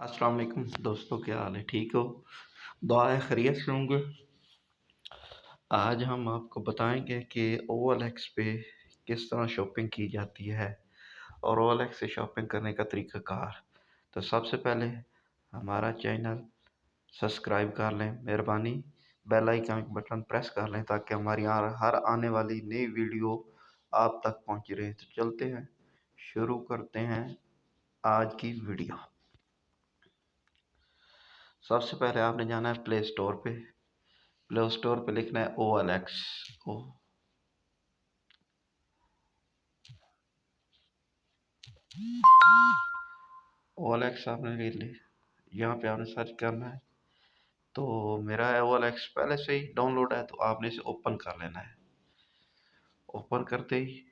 अस्सलाम वालेकुम दोस्तों, क्या हाल है? ठीक हो? दुआ है खैरियत से होंगे। आज हम आपको बताएंगे कि OLX पे किस तरह शॉपिंग की जाती है और OLX से शॉपिंग करने का तरीक़ाकार। तो सबसे पहले हमारा चैनल सब्सक्राइब कर लें, मेहरबानी। बेल आइकन बटन प्रेस कर लें ताकि हमारी हर आने वाली नई वीडियो आप तक पहुंच रहे। तो चलते हैं, शुरू करते हैं आज की वीडियो। सबसे पहले आपने जाना है प्ले स्टोर पे। प्ले स्टोर पे लिखना है OLX। OLX आपने ले ली, यहाँ पे आपने सर्च करना है। तो मेरा OLX पहले से ही डाउनलोड है, तो आपने इसे ओपन कर लेना है। ओपन करते ही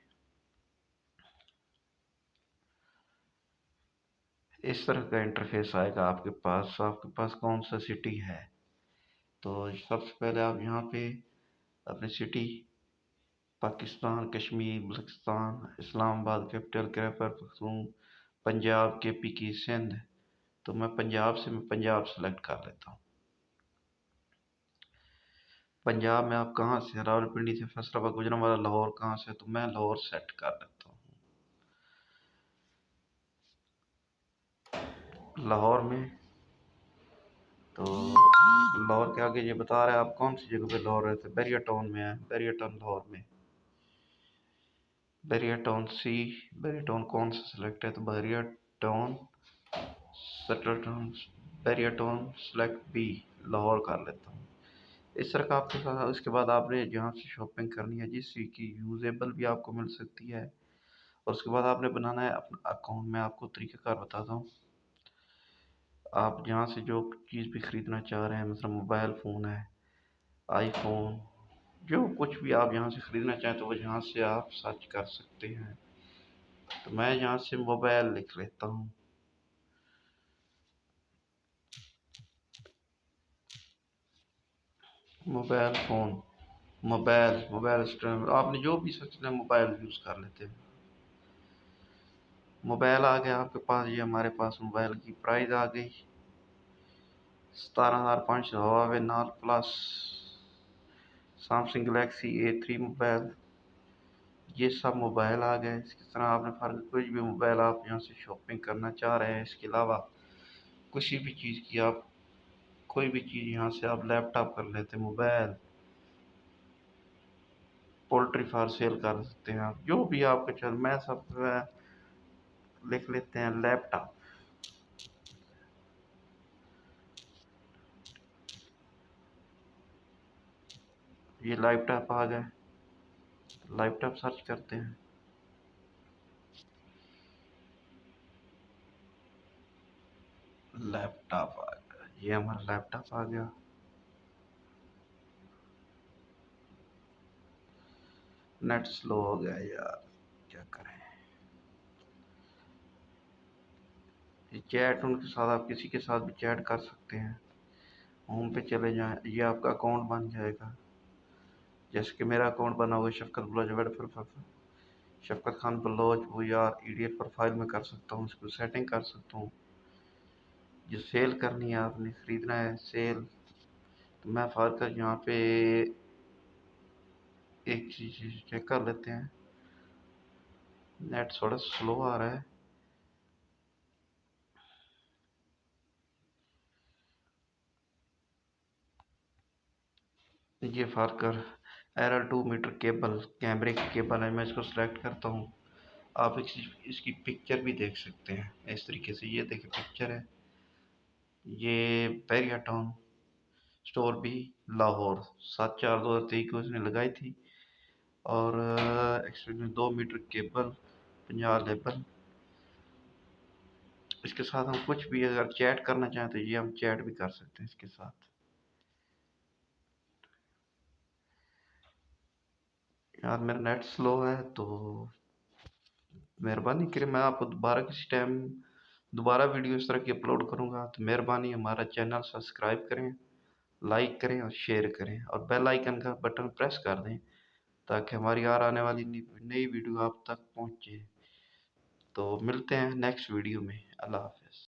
इस तरह का इंटरफेस आएगा आपके पास कौन सा सिटी है। तो सबसे पहले आप यहाँ पे अपनी city, Pakistan, Kashmir, Balochistan, Islamabad, capital Khyber Pakhtun, Punjab, KP की सिंध। तो मैं पंजाब सेलेक्ट कर लेता हूँ। पंजाब में आप कहाँ से? रावलपिंडी से, फैसलाबाद, गुजरांवाला, लाहौर कहाँ से? तो मैं लाहौर सेट कर लेता हूँ। लाहौर में तो लाहौर के आगे ये बता रहा है आप कौन सी जगह पे लाहौर रहते हैं। बैरिया टाउन में है, बैरिया टाउन लाहौर में। बैरिया टाउन बैरिया टाउन कौन सा सिलेक्ट है? तो Bairia town select B, Lahore कर लेता हूँ। इस तरह का आपके साथ। उसके बाद आपने जहाँ से शॉपिंग करनी है, जिससे कि यूजेबल भी आपको मिल सकती है, और उसके बाद आपने बनाना है अपना अकाउंट। में आपको तरीक़ाकार बताता हूँ। आप जहाँ से जो चीज़ भी ख़रीदना चाह रहे हैं, मतलब मोबाइल फ़ोन है, आईफोन, जो कुछ भी आप यहाँ से ख़रीदना चाहें तो वो यहाँ से आप सर्च कर सकते हैं। तो मैं यहाँ से मोबाइल लिख लेता हूँ। मोबाइल फ़ोन, मोबाइल स्टोर, आपने जो भी सोचना है मोबाइल यूज़ कर लेते हैं। मोबाइल आ गया आपके पास। ये हमारे पास मोबाइल की प्राइस आ गई 17,500 नाल plus Samsung Galaxy A3 mobile. ये सब मोबाइल आ गए। इस तरह आपने कुछ भी मोबाइल आप यहाँ से शॉपिंग करना चाह रहे हैं, इसके अलावा किसी भी चीज़ की आप कोई भी चीज़ यहाँ से आप लैपटॉप कर लेते हैं, मोबाइल, पोल्ट्री फार्म सेल कर सकते हैं आप, जो भी आपका चल। मैं सब लिख लेते हैं लैपटॉप। ये लैपटॉप आ गए, लैपटॉप सर्च करते हैं। लैपटॉप आ गया, ये हमारा लैपटॉप आ गया। नेट स्लो हो गया यार, क्या करें। ये चैट, उनके साथ आप किसी के साथ भी चैट कर सकते हैं। होम पे चले जाएं, ये आपका अकाउंट बन जाएगा। जैसे कि मेरा अकाउंट बना हुआ है शफकत बलोच, शफकत खान बलोच, वो यार EDF प्रोफाइल में कर सकता हूँ, उसको सेटिंग कर सकता हूँ। जो सेल करनी है, आपने ख़रीदना है सेल। तो मैं फारकर यहाँ पे एक चीज़ चेक कर लेते हैं। नेट थोड़ा स्लो आ रहा है। ये फारकर RL2 मीटर केबल, कैमरे की केबल है। मैं इसको सिलेक्ट करता हूँ। आप इसकी पिक्चर भी देख सकते हैं इस तरीके से। ये देखिए पिक्चर है। ये बैरिया टाउन स्टोर भी, लाहौर, 7/4/2023 को इसने लगाई थी। और एक्सपीरियंस 2 मीटर केबल, 50 लेबल। इसके साथ हम कुछ भी अगर चैट करना चाहें तो ये हम चैट भी कर सकते हैं इसके साथ। यार मेरा नेट स्लो है, तो मेहरबानी करें, मैं आपको दोबारा किसी टाइम दोबारा वीडियो इस तरह की अपलोड करूँगा। तो मेहरबानी हमारा चैनल सब्सक्राइब करें, लाइक करें और शेयर करें, और बेल आइकन का बटन प्रेस कर दें ताकि हमारी और आने वाली नई वीडियो आप तक पहुँचे। तो मिलते हैं नेक्स्ट वीडियो में। अल्लाह हाफ़िज़।